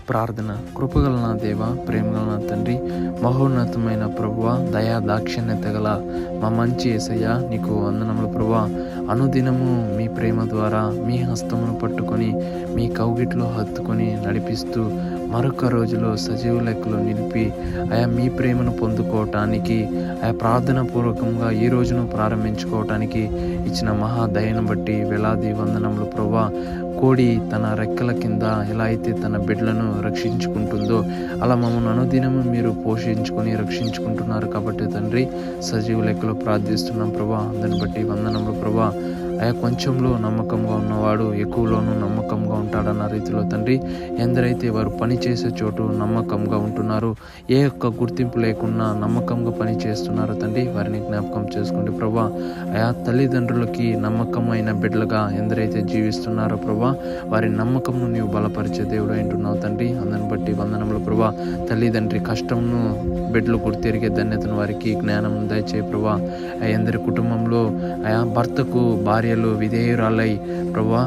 ప్రార్థన. కృపగల నా దేవ, ప్రేమగల నా తండ్రి, మహోన్నతమైన ప్రభువ, దయా దాక్షిణ్యత గల మా మంచి యేసయ్య, నీకు వందనములు ప్రభువా. అనుదినము మీ ప్రేమ ద్వారా మీ హస్తమును పట్టుకొని మీ కౌగిట్లో హత్తుకొని నడిపిస్తూ మరొక రోజులో సజీవ లెక్కలో నిలిపి మీ ప్రేమను పొందుకోవటానికి ప్రార్థన పూర్వకంగా ఈ రోజును ప్రారంభించుకోవటానికి ఇచ్చిన మహా దయను బట్టి వేలాది వందనములు ప్రభువా. కోడి తన రెక్కల కింద ఎలా అయితే తన బిడ్డలను రక్షించుకుంటుందో అలా మమ్మల్ని అనుదినము మీరు పోషించుకొని రక్షించుకుంటున్నారు కాబట్టి తండ్రి, సజీవ లెక్కలో ప్రార్థిస్తున్నాం ప్రభా. దాన్ని బట్టి వందనములు ప్రభా. కొంచెంలో నమ్మకంగా ఉన్నవాడు ఎక్కువలోనూ నమ్మకంగా ఉంటాడన్న రీతిలో తండ్రి, ఎందరైతే వారు పని చేసే చోటు నమ్మకంగా ఉంటున్నారు, ఏ ఒక్క గుర్తింపు లేకుండా నమ్మకంగా పని చేస్తున్నారో తండ్రి, వారిని జ్ఞాపకం చేసుకోండి ప్రభా. తల్లిదండ్రులకి నమ్మకమైన బిడ్డలుగా ఎందరైతే జీవిస్తున్నారో ప్రభా, వారి నమ్మకంను నీవు బలపరిచే దేవుడు అంటున్నావు తండ్రి. అందరిని బట్టి వందనములు ప్రభా. తల్లిదండ్రి కష్టంను బిడ్డలు గుర్తెరిగే ధన్యతను వారికి జ్ఞానం దయచే ప్రభా. ఎందరి కుటుంబంలో భర్తకు భార్యలు విధేయురాలై ప్రభా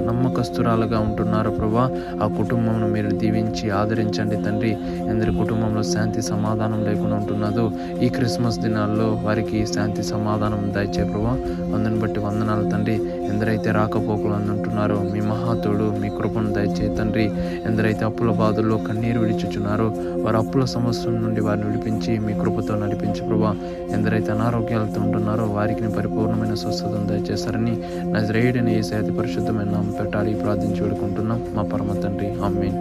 నమ్మకస్తురాలుగా ఉంటున్నారు ప్రభా. ఆ కుటుంబంను మీరు దీవించి ఆదరించండి తండ్రి. ఎందరి కుటుంబంలో శాంతి సమాధానం లేకుండా ఉంటున్నదో ఈ క్రిస్మస్ దినాల్లో వారికి శాంతి సమాధానం దయచే ప్రభా. అందుని బట్టి వందనాలు తండ్రి. ఎందరైతే రాకపోకలు అందుంటున్నారో మీ మహాతోడు మీ కృపను దయచే తండ్రి. ఎందరైతే అప్పుల బాధల్లో కన్నీరు విడిచుచున్నారో వారు అప్పుల సమస్యల నుండి వారిని విడిపించి మీ కృపతో నడిపించి ప్రభా. ఎందరైతే అనారోగ్యాలతో ఉంటున్నారో వారికి పరిపూర్ణమైన స్వస్థతను దయచేస్తారని నజరేయుడైన యేసయ్య అతి పరిశుద్ధమైన నామమున పెట్టాలి ప్రార్థించి వేడుకుంటున్నాం మా పరమ తండ్రి. ఆమేన్.